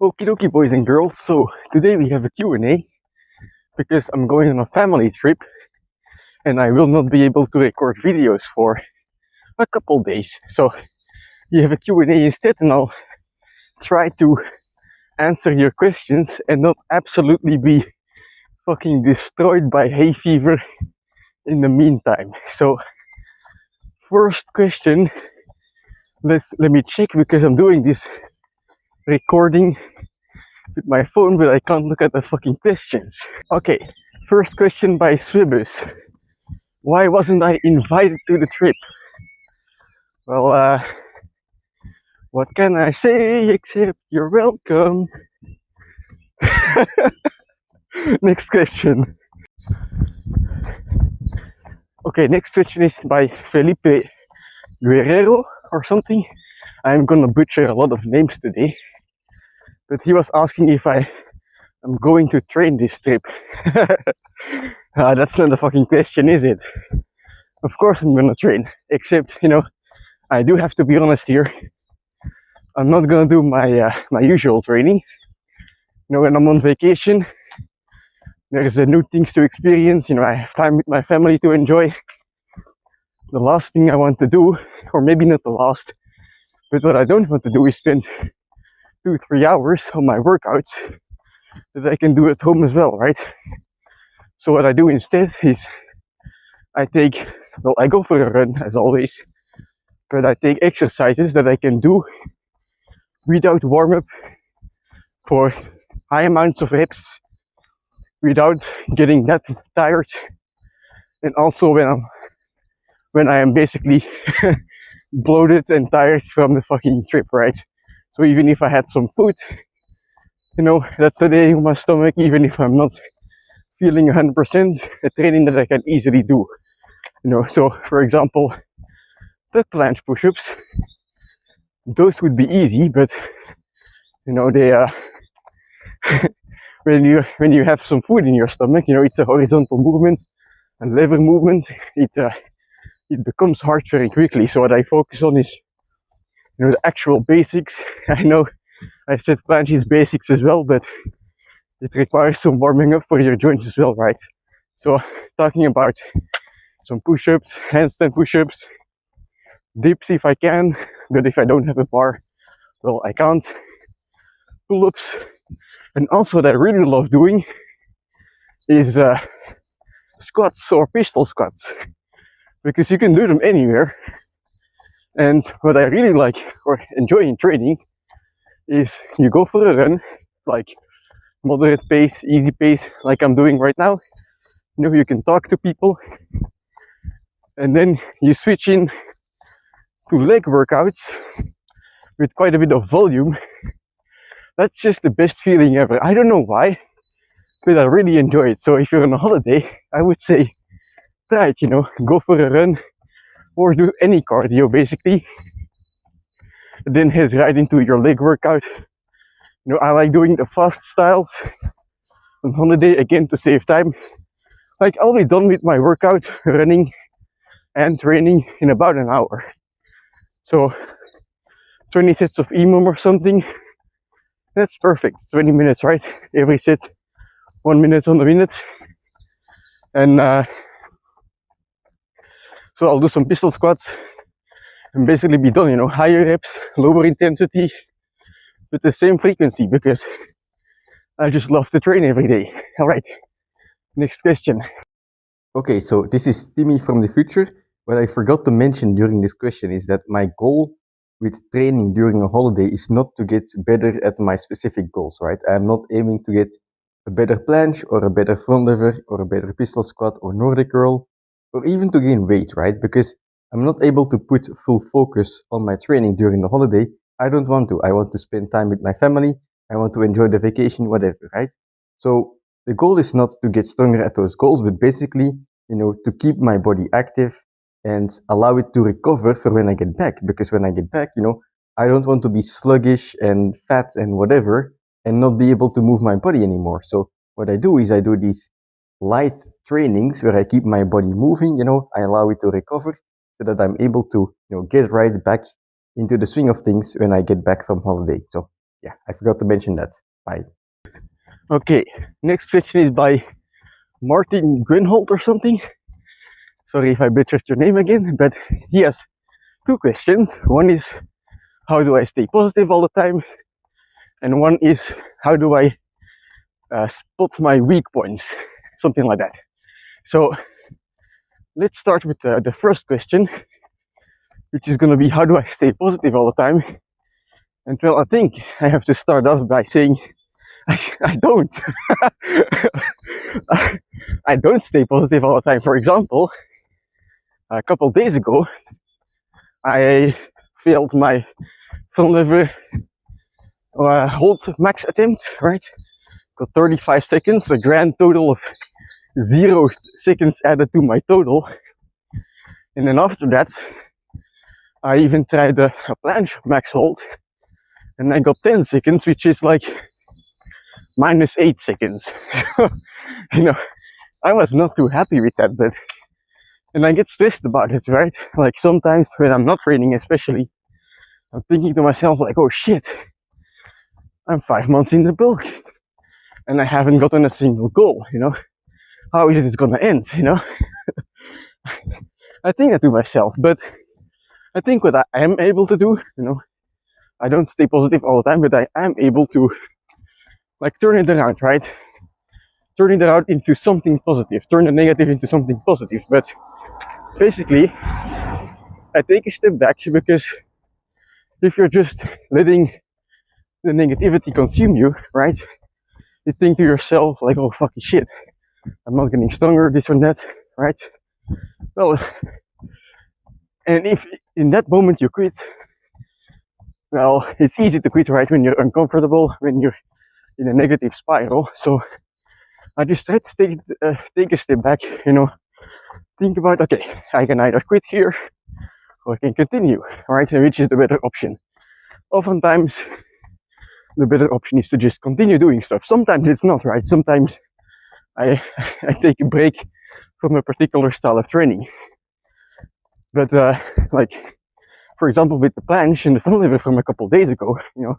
Okie dokie, boys and girls. So today we have a Q&A because I'm going on a family trip and I will not be able to record videos for a couple days. So you have a Q&A instead, and I'll try to answer your questions and not absolutely be fucking destroyed by hay fever in the meantime. So first question, let me check because I'm doing this recording with my phone, but I can't look at the fucking questions. Okay, first question by Swibus. Why wasn't I invited to the trip? Well, what can I say except you're welcome? Next question. Okay, next question is by Felipe Guerrero or something. I'm gonna butcher a lot of names today, but he was asking if I'm going to train this trip. That's not a fucking question, is it? Of course I'm gonna train, except, I do have to be honest here. I'm not gonna do my usual training. When I'm on vacation, there's new things to experience. I have time with my family to enjoy. The last thing I want to do, or maybe not the last, but what I don't want to do is spend 2-3 hours on my workouts that I can do at home as well, right? So what I do instead is I go for a run as always, but I take exercises that I can do without warm-up for high amounts of reps without getting that tired, and also when I am basically bloated and tired from the fucking trip, right? So even if I had some food, that's a day on my stomach, even if I'm not feeling 100%, a training that I can easily do. So for example, the planche push-ups, those would be easy, but they when you have some food in your stomach, it's a horizontal movement, a lever movement, it becomes hard very quickly. So what I focus on is the actual basics. I know I said planche is basics as well, but it requires some warming up for your joints as well, right? So talking about some push-ups, handstand push-ups, dips if I can, but if I don't have a bar, well, I can't. Pull-ups, and also what I really love doing is squats or pistol squats, because you can do them anywhere. And what I really like or enjoy in training is you go for a run, like moderate pace, easy pace, like I'm doing right now. You can talk to people, and then you switch in to leg workouts with quite a bit of volume. That's just the best feeling ever. I don't know why, but I really enjoy it. So if you're on a holiday, I would say try it, go for a run or do any cardio basically, and then head right into your leg workout. I like doing the fast styles on holiday, again, to save time. Like, I'll be done with my workout, running and training, in about an hour. So 20 sets of EMOM or something, that's perfect. 20 minutes, right? Every set 1 minute on the minute. And so I'll do some pistol squats and basically be done. Higher reps, lower intensity, with the same frequency, because I just love to train every day. All right, next question. Okay, so this is Timmy from the future. What I forgot to mention during this question is that my goal with training during a holiday is not to get better at my specific goals, right? I'm not aiming to get a better planche or a better front lever or a better pistol squat or Nordic curl, or even to gain weight, right? Because I'm not able to put full focus on my training during the holiday. I don't want to. I want to spend time with my family. I want to enjoy the vacation, whatever, right? So the goal is not to get stronger at those goals, but basically, to keep my body active and allow it to recover for when I get back. Because when I get back, I don't want to be sluggish and fat and whatever and not be able to move my body anymore. So what I do is I do these light trainings where I keep my body moving, I allow it to recover so that I'm able to, get right back into the swing of things when I get back from holiday. So Yeah, I forgot to mention that. Bye. Okay, next question is by Martin Grunhold or something. Sorry if I butchered your name again, but he has two questions. One is, how do I stay positive all the time? And one is, how do I spot my weak points? Something like that. So let's start with the first question, which is going to be, how do I stay positive all the time? And well, I think I have to start off by saying I don't. I don't stay positive all the time. For example, a couple days ago, I failed my front lever hold max attempt, right? Got 35 seconds, a grand total of 0 seconds added to my total. And then after that, I even tried a planche max hold, and I got 10 seconds, which is like minus 8 seconds. You know, I was not too happy with that, but, and I get stressed about it, right? Like sometimes when I'm not training, especially, I'm thinking to myself like, oh shit, I'm 5 months in the bulk and I haven't gotten a single goal, you know? How is this gonna end, you know? I think that to myself, but I think what I am able to do, you know, I don't stay positive all the time, but I am able to like turn it around, right? Turn it around into something positive, turn the negative into something positive. But basically, I take a step back because if you're just letting the negativity consume you, right? You think to yourself like, oh fucking shit, I'm not getting stronger, this or that, right? Well, and if in that moment you quit, well, it's easy to quit, right? When you're uncomfortable, when you're in a negative spiral. So I just try to take a step back, you know, think about, okay, I can either quit here or I can continue, right? Which is the better option. Oftentimes, the better option is to just continue doing stuff. Sometimes it's not, right? Sometimes I take a break from a particular style of training. But like, for example, with the planche and the front lever from a couple of days ago, you know,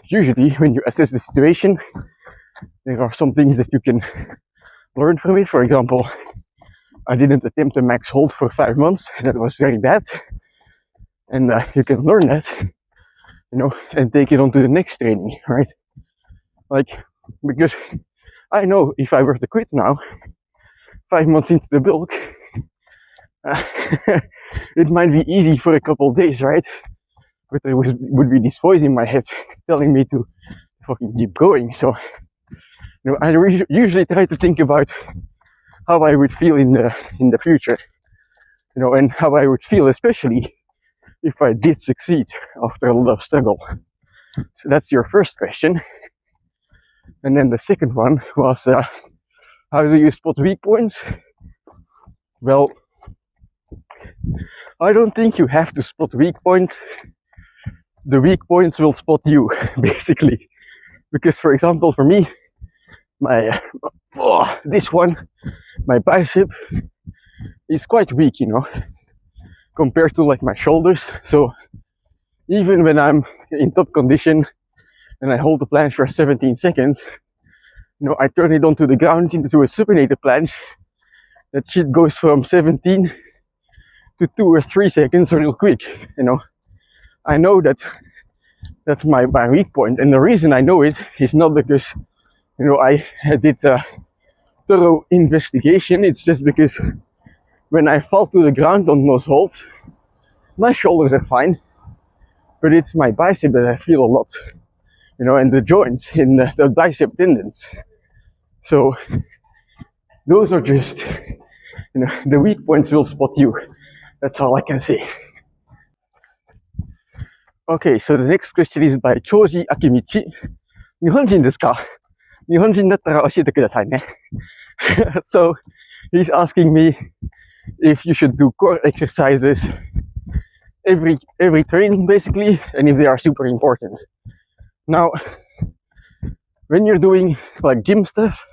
usually when you assess the situation, there are some things that you can learn from it. For example, I didn't attempt a max hold for 5 months. That was very bad. And you can learn that, you know, and take it on to the next training, right? Like, because I know if I were to quit now, 5 months into the bulk, it might be easy for a couple of days, right? But there would be this voice in my head telling me to fucking keep going. So, you know, I usually try to think about how I would feel in the future, you know, and how I would feel, especially if I did succeed after a lot of struggle. So that's your first question. And then the second one was, how do you spot weak points? Well, I don't think you have to spot weak points. The weak points will spot you, basically. Because, for example, for me, this one, my bicep, is quite weak, you know, compared to like my shoulders. So even when I'm in top condition and I hold the planche for 17 seconds, you know, I turn it onto the ground into a supinated planche. That shit goes from 17 to 2 or 3 seconds real quick, you know. I know that that's my weak point, and the reason I know it is not because, you know, I did a thorough investigation. It's just because when I fall to the ground on those holds, my shoulders are fine, but it's my bicep that I feel a lot, you know, and the joints in the bicep tendons. So those are just, you know, the weak points will spot you. That's all I can say. Okay, so the next question is by Choji Akimichi. 日本人ですか?日本人だったら教えてくださいね。So he's asking me if you should do core exercises every training basically, and if they are super important. Now, when you're doing like gym stuff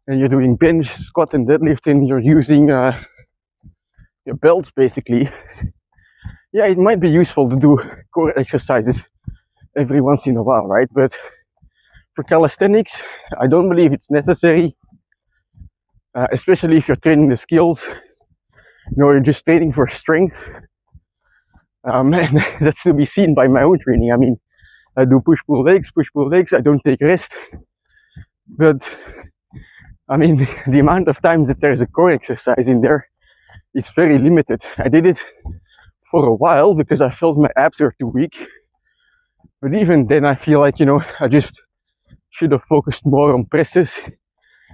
and you're doing bench, squat, and deadlift, and you're using your belts basically, yeah, it might be useful to do core exercises every once in a while, right? But for calisthenics, I don't believe it's necessary, especially if you're training the skills. You're just training for strength. And that's to be seen by my own training. I mean, I do push-pull legs, I don't take rest. But, I mean, the amount of times that there's a core exercise in there is very limited. I did it for a while because I felt my abs were too weak. But even then, I feel like, I just should have focused more on presses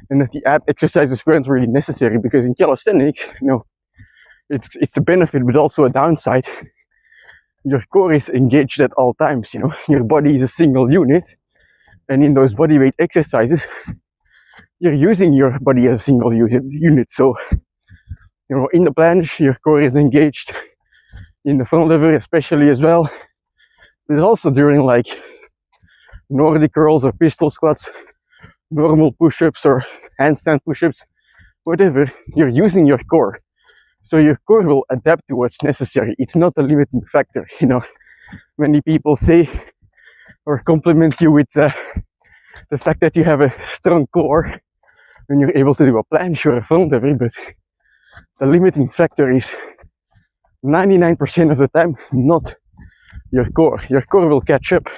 and that the ab exercises weren't really necessary, because in calisthenics, it's a benefit but also a downside. Your core is engaged at all times, your body is a single unit, and in those bodyweight exercises, you're using your body as a single unit. So, in the planche, your core is engaged, in the front lever especially as well, but also during like Nordic curls or pistol squats, normal push-ups or handstand push-ups, whatever, you're using your core. So your core will adapt to what's necessary. It's not a limiting factor. Many people say or compliment you with the fact that you have a strong core when you're able to do a planche or a front lever, but the limiting factor is 99% of the time not your core. Your core will catch up,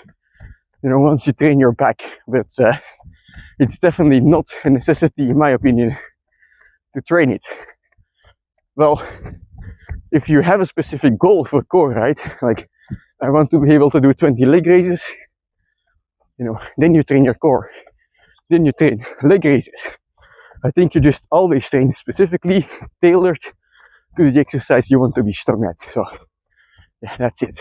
once you train your back, but it's definitely not a necessity, in my opinion, to train it. Well, if you have a specific goal for core, right? Like, I want to be able to do 20 leg raises, then you train your core. Then you train leg raises. I think you just always train specifically tailored to the exercise you want to be strong at. So, yeah, that's it.